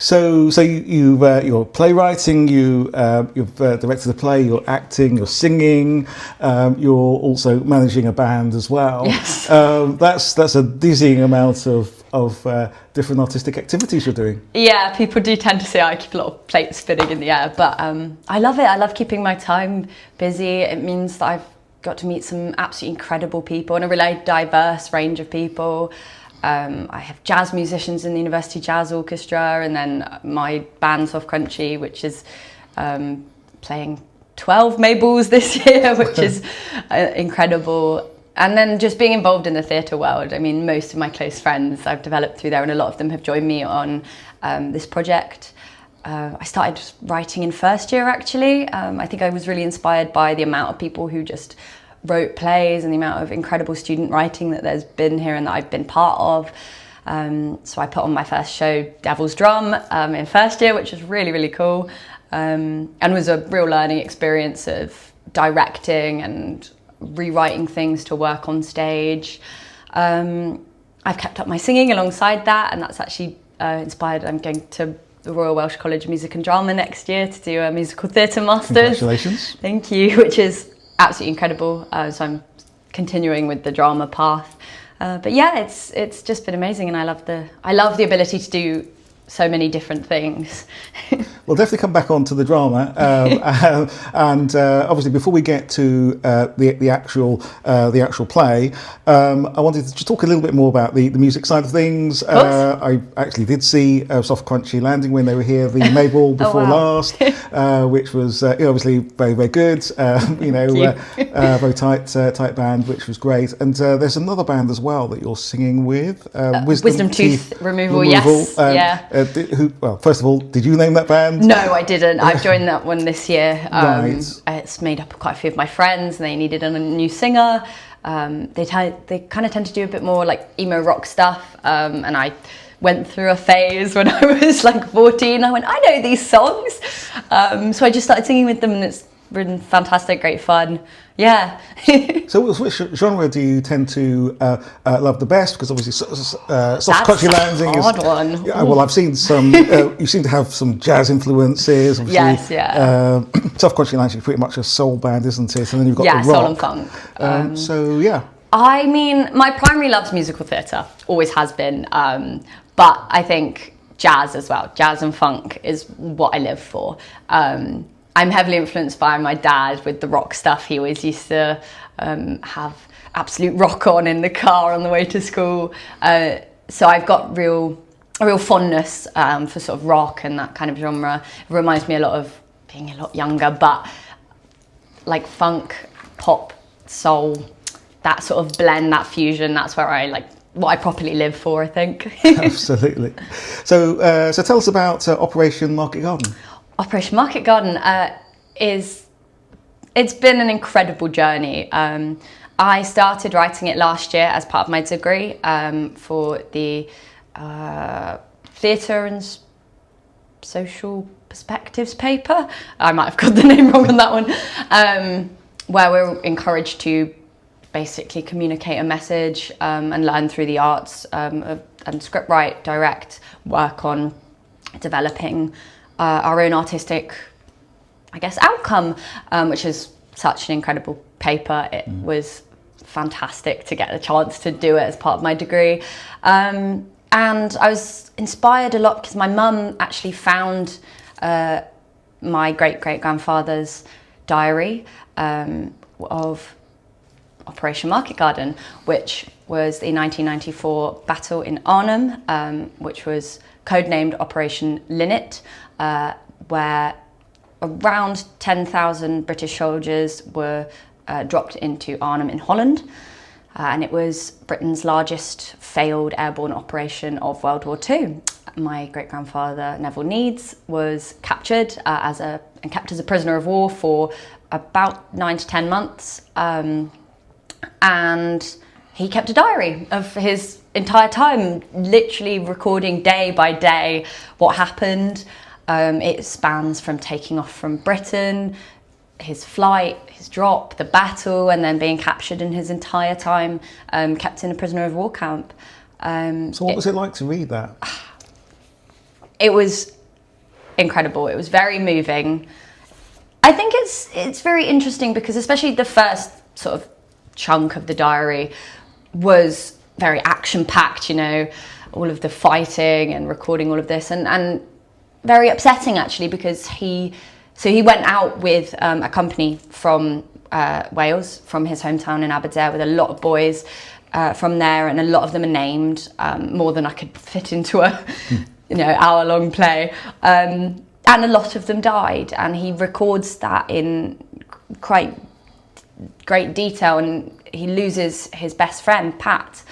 So you're playwriting, you've directed a play, you're acting, you're singing, you're also managing a band as well. Yes. That's a dizzying amount of different artistic activities you're doing. Yeah, people do tend to say I keep a lot of plates spinning in the air, but I love it. I love keeping my time busy. It means that I've got to meet some absolutely incredible people and a really diverse range of people. I have jazz musicians in the University Jazz Orchestra, and then my band Soft Crunchy, which is playing 12 Mabels this year, which is incredible. And then just being involved in the theatre world. I mean, most of my close friends I've developed through there, and a lot of them have joined me on this project. I started writing in first year, actually. I think I was really inspired by the amount of people who just wrote plays and the amount of incredible student writing that there's been here and that I've been part of. So I put on my first show, Devil's Drum, in first year, which was really, really cool, and was a real learning experience of directing and rewriting things to work on stage. I've kept up my singing alongside that, and that's actually inspired. I'm going to the Royal Welsh College of Music and Drama next year to do a musical theatre masters. Congratulations. Thank you, which is absolutely incredible. So I'm continuing with the drama path. But yeah, it's just been amazing, and I love the ability to do so many different things. We'll definitely come back on to the drama, and obviously before we get to the actual play, I wanted to just talk a little bit more about the music side of things. I actually did see Soft Crunchy landing when they were here, the Mabel before last, which was obviously very, very good. Very tight band, which was great. And there's another band as well that you're singing with, Wisdom Tooth Removal. Yes, well, first of all, did you name that band? No, I didn't. I've joined that one this year. Right. It's made up of quite a few of my friends, and they needed a new singer. They kind of tend to do a bit more like emo rock stuff, and I went through a phase when I was like 14. I went, I know these songs, so I just started singing with them, and it's been fantastic, great fun. Yeah. So which genre do you tend to love the best? Because obviously Soft Crunchy landing is... Hard one. Yeah, well, I've seen some... you seem to have some jazz influences. Obviously. Yes, yeah. Soft Crunchy landing is pretty much a soul band, isn't it? And then you've got the rock. Soul and funk. So, yeah. I mean, my primary love's musical theatre, always has been. But I think jazz as well. Jazz and funk is what I live for. I'm heavily influenced by my dad with the rock stuff. He always used to have absolute rock on in the car on the way to school. So I've got a real fondness for sort of rock and that kind of genre. It reminds me a lot of being a lot younger, but like funk, pop, soul, that sort of blend, that fusion, that's where what I properly live for, I think. Absolutely. So tell us about Operation Market Garden. Operation Market Garden it's been an incredible journey. I started writing it last year as part of my degree for the Theatre and Social Perspectives paper. I might have got the name wrong on that one, where we're encouraged to basically communicate a message and learn through the arts and script write, direct, work on developing our own artistic, I guess, outcome, which is such an incredible paper. It was fantastic to get the chance to do it as part of my degree. And I was inspired a lot because my mum actually found my great-great-grandfather's diary of Operation Market Garden, which was the 1994 Battle in Arnhem, which was codenamed Operation Linnet, where around 10,000 British soldiers were dropped into Arnhem in Holland. And it was Britain's largest failed airborne operation of World War II. My great-grandfather, Neville Neads, was captured and kept as a prisoner of war for about 9 to 10 months. And he kept a diary of his entire time, literally recording day by day what happened. It spans from taking off from Britain, his flight, his drop, the battle, and then being captured in his entire time, kept in a prisoner of war camp. So what was it like to read that? It was incredible. It was very moving. I think it's very interesting because especially the first sort of chunk of the diary was very action-packed, you know, all of the fighting and recording all of this, and very upsetting actually, because he went out with a company from Wales, from his hometown in Aberdare, with a lot of boys from there, and a lot of them are named, more than I could fit into a hour-long play. And a lot of them died, and he records that in quite great detail, and he loses his best friend, Pat,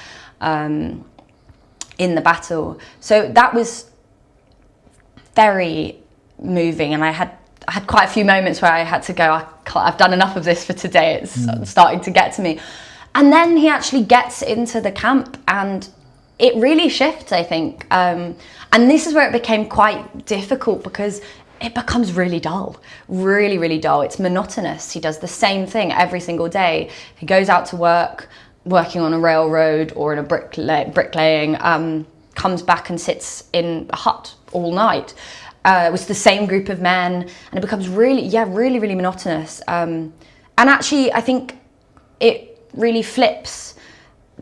in the battle. So that was very moving, and I had quite a few moments where I had to go, I've done enough of this for today, it's starting to get to me. And then he actually gets into the camp, and it really shifts, I think. And this is where it became quite difficult, because it becomes really dull, really, really dull. It's monotonous. He does the same thing every single day. He goes out to work, working on a railroad or in a bricklaying, comes back and sits in a hut all night. It was the same group of men, and it becomes really, really monotonous. And actually, I think it really flips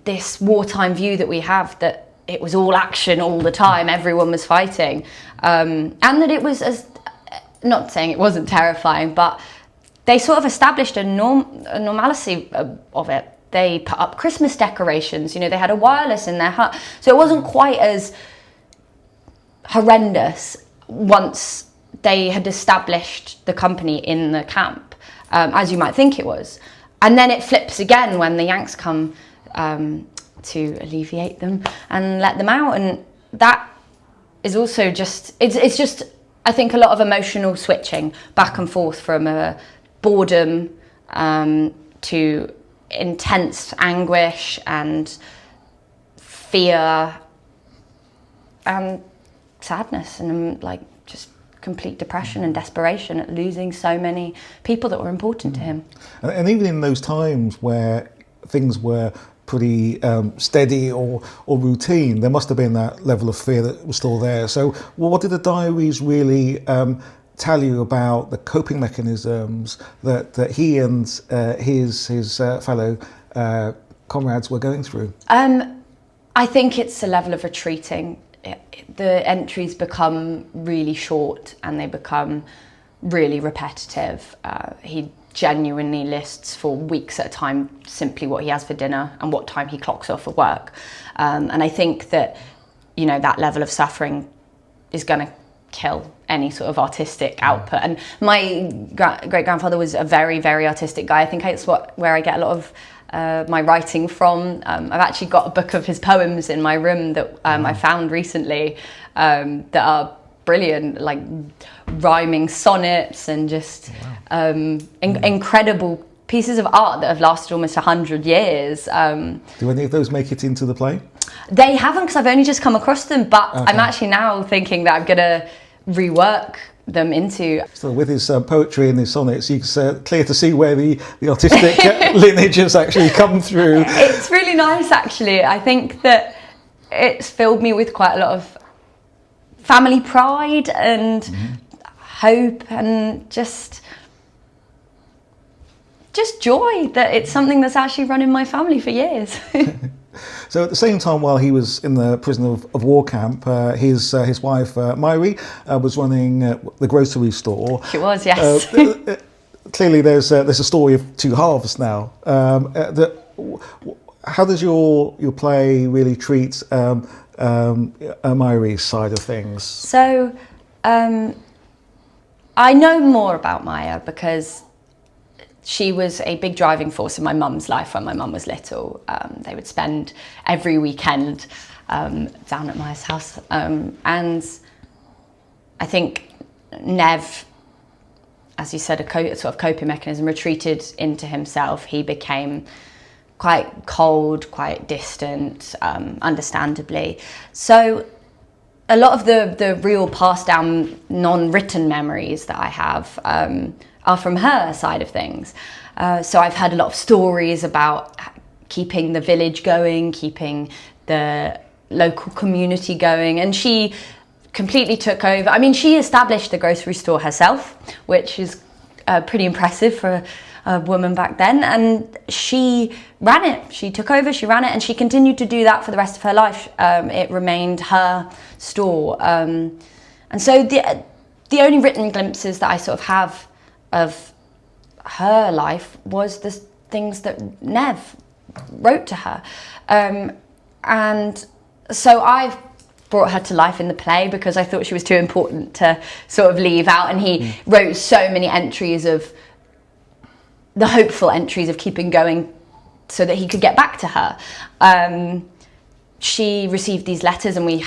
this wartime view that we have, that it was all action all the time, everyone was fighting, and that it was, as not saying it wasn't terrifying, but they sort of established a normalcy of it. They put up Christmas decorations, you know, they had a wireless in their hut, so it wasn't quite as horrendous once they had established the company in the camp, as you might think it was. And then it flips again when the Yanks come to alleviate them and let them out, and that is also just it's just, I think, a lot of emotional switching back and forth from boredom to intense anguish and fear and sadness, and like just complete depression and desperation at losing so many people that were important to him. And even in those times where things were pretty steady or routine, there must have been that level of fear that was still there. So what did the diaries really tell you about the coping mechanisms that he and his fellow comrades were going through? I think it's a level of retreating. The entries become really short and they become really repetitive. He genuinely lists for weeks at a time simply what he has for dinner and what time he clocks off at work. And I think that, you know, that level of suffering is going to kill any sort of artistic output. And my great-grandfather was a very, very artistic guy. I think it's where I get a lot of my writing from. I've actually got a book of his poems in my room that I found recently that are brilliant, like rhyming sonnets and just incredible pieces of art that have lasted almost 100 years. Do any of those make it into the play? They haven't, because I've only just come across them, but okay. I'm actually now thinking that I'm going to rework them into... So with his poetry and his sonnets, it's clear to see where the artistic lineage has actually come through. It's really nice, actually. I think that it's filled me with quite a lot of family pride and hope, and just joy that it's something that's actually run in my family for years. So at the same time, while he was in the prisoner of war camp, his wife Mair was running the grocery store. She was, yes. Clearly, there's a story of two halves now. How does your play really treat Mair's side of things? So I know more about Mair because she was a big driving force in my mum's life when my mum was little. They would spend every weekend down at Mair's house. And I think Nev, as you said, a sort of coping mechanism, retreated into himself. He became quite cold, quite distant, understandably. So a lot of the real passed down non-written memories that I have are from her side of things. So I've heard a lot of stories about keeping the village going, keeping the local community going, and she completely took over. I mean, she established the grocery store herself, which is pretty impressive for a woman back then, and she ran it. She took over, she ran it, and she continued to do that for the rest of her life. It remained her store. And so the only written glimpses that I sort of have of her life was the things that Nev wrote to her. And so I've brought her to life in the play because I thought she was too important to sort of leave out, and he wrote so many entries of the hopeful entries of keeping going so that he could get back to her. She received these letters, and we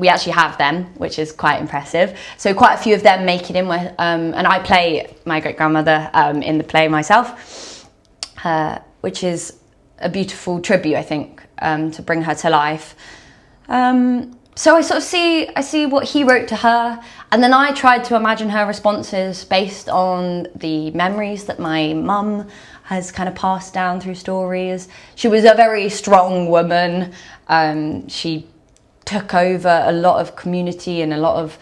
actually have them, which is quite impressive. So quite a few of them make it in with, and I play my great-grandmother in the play myself, which is a beautiful tribute, I think, to bring her to life. So I sort of see what he wrote to her, and then I tried to imagine her responses based on the memories that my mum has kind of passed down through stories. She was a very strong woman. She took over a lot of community and a lot of,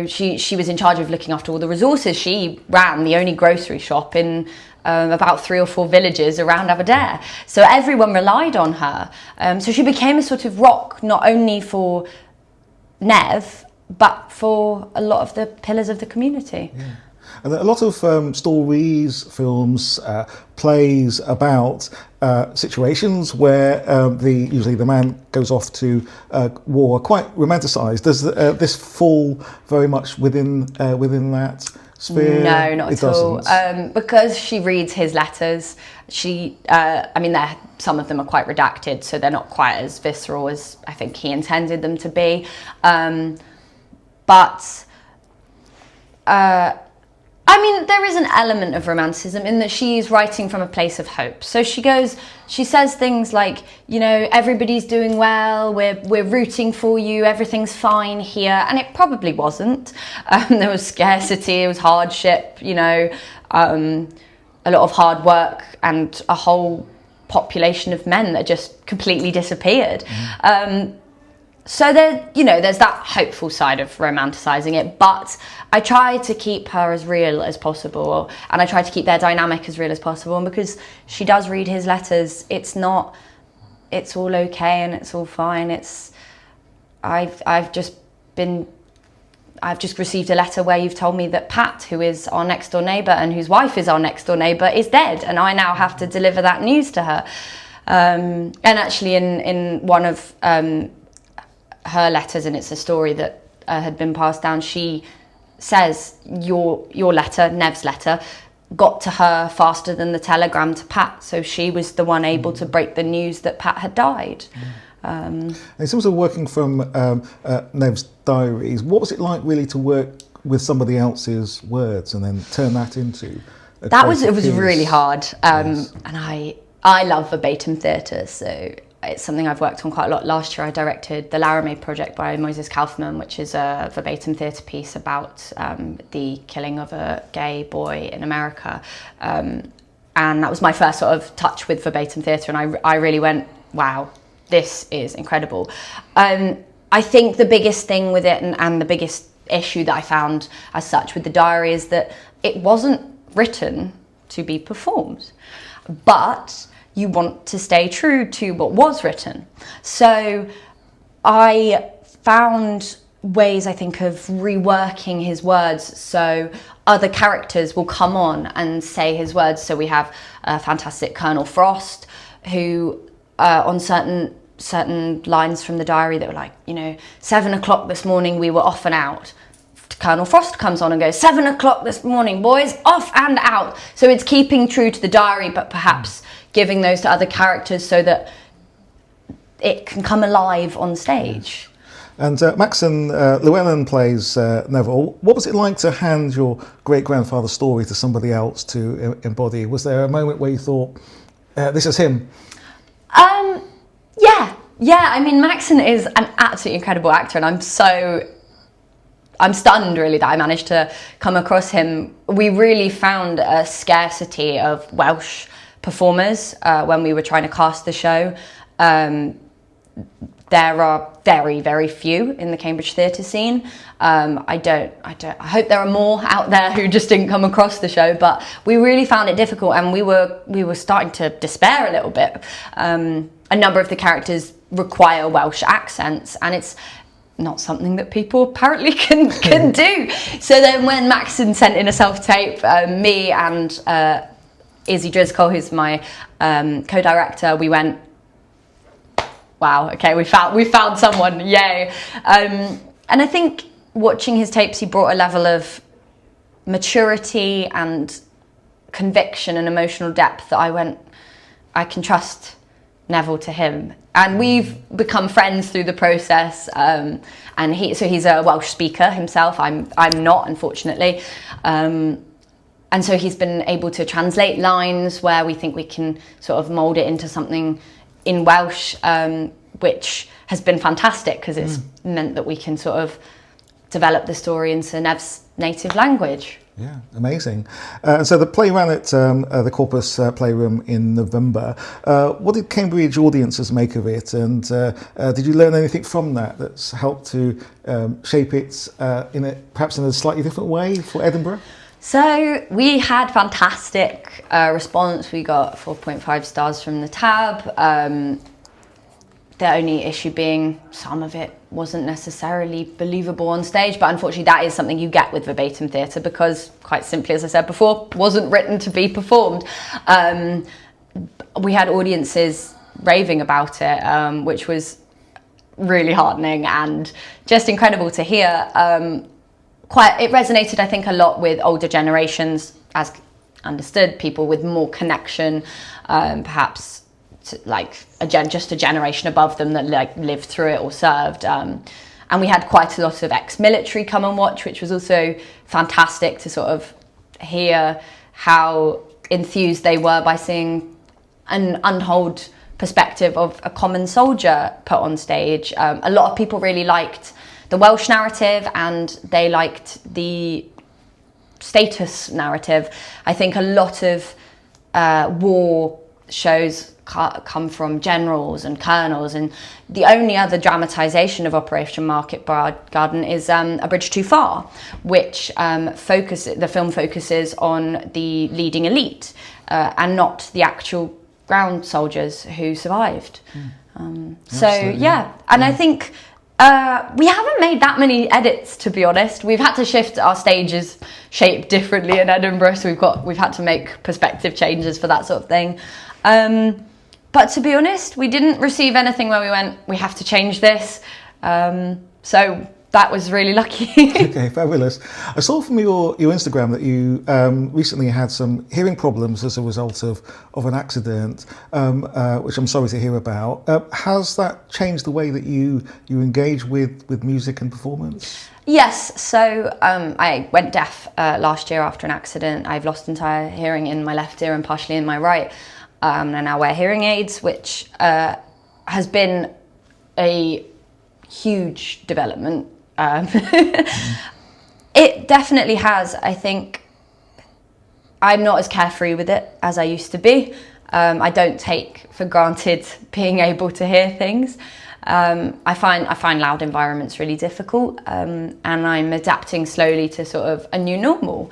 she was in charge of looking after all the resources. She ran the only grocery shop in about 3 or 4 villages around Aberdare. So everyone relied on her. So she became a sort of rock, not only for Nev, but for a lot of the pillars of the community. Yeah. And a lot of stories, films, plays about situations where usually the man goes off to war are quite romanticised. Does this fall very much within that sphere? No, not at all. Because she reads his letters, some of them are quite redacted, so they're not quite as visceral as I think he intended them to be. There is an element of romanticism in that she is writing from a place of hope. So she says things like, everybody's doing well, we're rooting for you, everything's fine here. And it probably wasn't. There was scarcity, it was hardship, a lot of hard work, and a whole population of men that just completely disappeared. So there's that hopeful side of romanticising it, but I try to keep her as real as possible, and I try to keep their dynamic as real as possible. And because she does read his letters, it's all okay and it's all fine. I've just received a letter where you've told me that Pat, who is our next door neighbour and whose wife is our next door neighbour, is dead, and I now have to deliver that news to her. And actually, in one of her letters, and it's a story that had been passed down, she says your letter, Nev's letter, got to her faster than the telegram to Pat, so she was the one able to break the news that Pat had died. In terms of working from Nev's diaries, what was it like really to work with somebody else's words and then turn that into a it was really hard. Yes. And I love verbatim theatre, so it's something I've worked on quite a lot. Last year I directed The Laramie Project by Moses Kaufman, which is a verbatim theatre piece about the killing of a gay boy in America. And that was my first sort of touch with verbatim theatre, and I really went, wow, this is incredible. I think the biggest thing with it, and the biggest issue that I found as such with the diary, is that it wasn't written to be performed, but you want to stay true to what was written. So I found ways, I think, of reworking his words so other characters will come on and say his words. So we have a fantastic Colonel Frost, who on certain lines from the diary that were like, 7 o'clock this morning we were off and out. Colonel Frost comes on and goes, 7 o'clock this morning, boys, off and out. So it's keeping true to the diary, but perhaps giving those to other characters so that it can come alive on stage. And Maxon Llewellyn plays Neville. What was it like to hand your great-grandfather's story to somebody else to embody? Was there a moment where you thought, this is him? Yeah. Maxon is an absolutely incredible actor, and I'm stunned really that I managed to come across him. We really found a scarcity of Welsh performers when we were trying to cast the show. there are very, very few in the Cambridge theatre scene. I hope there are more out there who just didn't come across the show, but we really found it difficult, and we were starting to despair a little bit. A number of the characters require Welsh accents, and it's not something that people apparently can do. So then when Maxon sent in a self-tape, me and Izzy Driscoll, who's my co-director, we went, wow, okay, we found someone, yay. And I think watching his tapes, he brought a level of maturity and conviction and emotional depth that I can trust Neville to him. And we've become friends through the process. And he's a Welsh speaker himself. I'm not, unfortunately. And so he's been able to translate lines where we think we can sort of mould it into something in Welsh, which has been fantastic because it's meant that we can sort of develop the story into Nev's native language. Yeah, amazing. So the play ran at the Corpus Playroom in November. What did Cambridge audiences make of it, and did you learn anything from that that's helped to shape it perhaps in a slightly different way for Edinburgh? So we had fantastic response. We got 4.5 stars from the tab. The only issue being some of it wasn't necessarily believable on stage, but unfortunately that is something you get with verbatim theatre because, quite simply, as I said before, wasn't written to be performed. We had audiences raving about it, which was really heartening and just incredible to hear. It resonated, I think, a lot with older generations, as understood, people with more connection, perhaps just a generation above them that lived through it or served. And we had quite a lot of ex-military come and watch, which was also fantastic to sort of hear how enthused they were by seeing an untold perspective of a common soldier put on stage. A lot of people really liked the Welsh narrative and they liked the status narrative. I think a lot of war shows come from generals and colonels, and the only other dramatisation of Operation Market Garden is A Bridge Too Far, which the film focuses on the leading elite and not the actual ground soldiers who survived. I think we haven't made that many edits, to be honest. We've had to shift our stages shape differently in Edinburgh, so we've had to make perspective changes for that sort of thing. But to be honest, we didn't receive anything where we went, we have to change this. So that was really lucky. Okay, fabulous. I saw from your Instagram that you recently had some hearing problems as a result of an accident, which I'm sorry to hear about. Has that changed the way that you engage with music and performance? Yes, so I went deaf last year after an accident. I've lost entire hearing in my left ear and partially in my right. And I now wear hearing aids, which has been a huge development. It definitely has. I think I'm not as carefree with it as I used to be. I don't take for granted being able to hear things. I find loud environments really difficult, and I'm adapting slowly to sort of a new normal.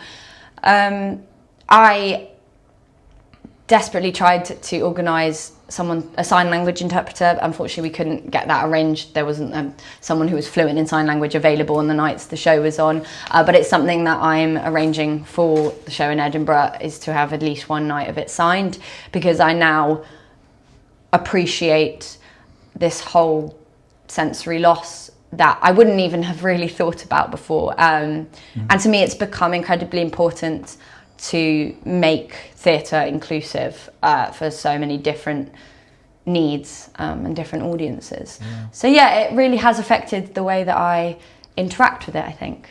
I desperately tried to organise a sign language interpreter. Unfortunately, we couldn't get that arranged. There wasn't someone who was fluent in sign language available on the nights the show was on. But it's something that I'm arranging for the show in Edinburgh, is to have at least one night of it signed, because I now appreciate this whole sensory loss that I wouldn't even have really thought about before. And to me, it's become incredibly important to make theatre inclusive for so many different needs and different audiences. Yeah. So yeah, it really has affected the way that I interact with it, I think.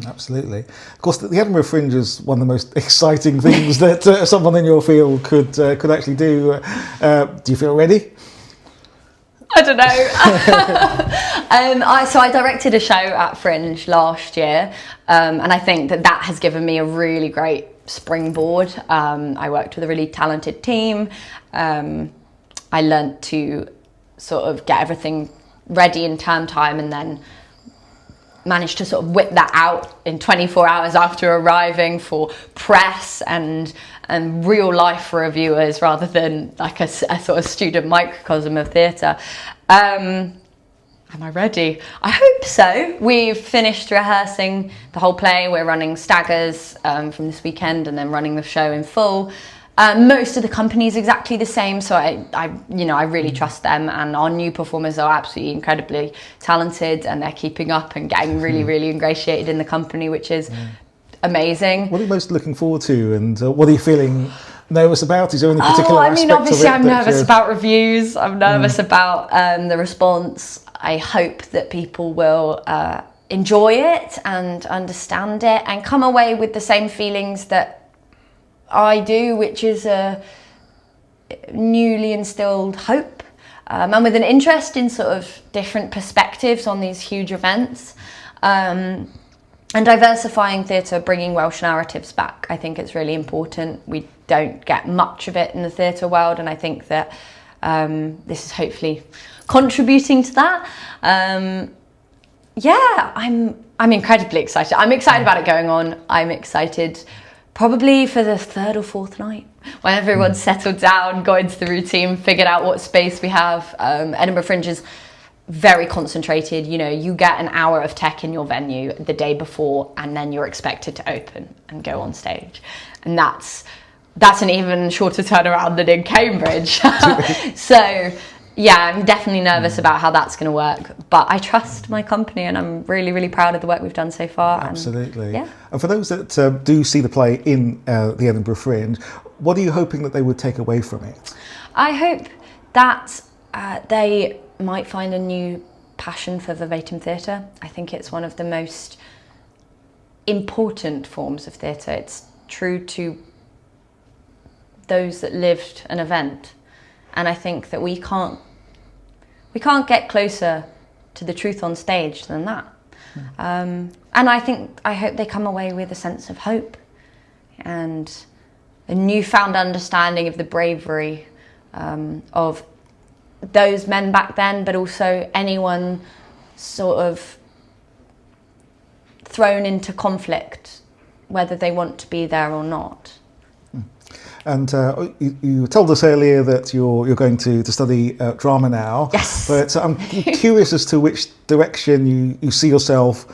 Absolutely. Of course, the Edinburgh Fringe is one of the most exciting things that someone in your field could actually do. Do you feel ready? I don't know. So I directed a show at Fringe last year, and I think that has given me a really great springboard. I worked with a really talented team. I learnt to sort of get everything ready in term time, and then managed to sort of whip that out in 24 hours after arriving for press and real life for reviewers, rather than like a sort of student microcosm of theatre. Am I ready? I hope so. We've finished rehearsing the whole play. We're running staggers from this weekend, and then running the show in full. Most of the company is exactly the same, so I really trust them, and our new performers are absolutely incredibly talented, and they're keeping up and getting really, really ingratiated in the company, which is amazing. What are you most looking forward to, and what are you feeling nervous about? Is there any particular aspect obviously of it I'm nervous about reviews. I'm nervous about the response. I hope that people will enjoy it and understand it and come away with the same feelings that I do, which is a newly instilled hope, and with an interest in sort of different perspectives on these huge events, and diversifying theatre, bringing Welsh narratives back. I think it's really important. We don't get much of it in the theatre world, and I think that this is hopefully contributing to that. I'm incredibly excited. I'm excited about it going on. I'm excited probably for the third or fourth night, when everyone's settled down, got into the routine, figured out what space we have. Edinburgh Fringe is very concentrated. You know, you get an hour of tech in your venue the day before, and then you're expected to open and go on stage. And that's an even shorter turnaround than in Cambridge. So yeah, I'm definitely nervous about how that's going to work, but I trust my company, and I'm really, really proud of the work we've done so far. Absolutely. And for those that do see the play in the Edinburgh Fringe, what are you hoping that they would take away from it? I hope that they might find a new passion for verbatim theatre. I think it's one of the most important forms of theatre. It's true to those that lived an event. And I think that we can't get closer to the truth on stage than that. And I hope they come away with a sense of hope and a newfound understanding of the bravery of those men back then, but also anyone sort of thrown into conflict, whether they want to be there or not. And you told us earlier that you're going to study drama now. Yes. But I'm curious as to which direction you see yourself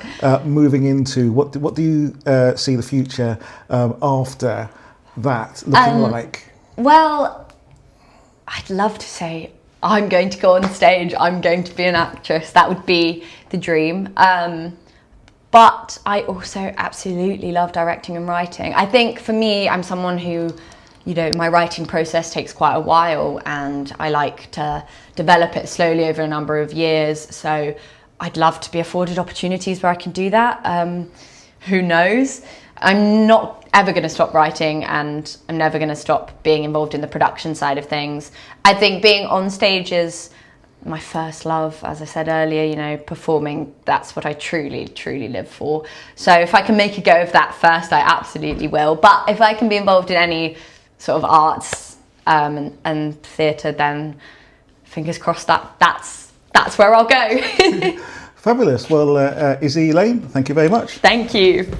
moving into. What do you see the future after that looking like? Well, I'd love to say I'm going to go on stage, I'm going to be an actress. That would be the dream. But I also absolutely love directing and writing. I think for me, I'm someone who, you know, my writing process takes quite a while, and I like to develop it slowly over a number of years. So I'd love to be afforded opportunities where I can do that. Who knows? I'm not ever going to stop writing, and I'm never going to stop being involved in the production side of things. I think being on stage is my first love. As I said earlier, you know, performing, that's what I truly, truly live for. So if I can make a go of that first, I absolutely will. But if I can be involved in any sort of arts and theatre, then fingers crossed that's where I'll go. Fabulous. Well, Izzy Lane, thank you very much. Thank you.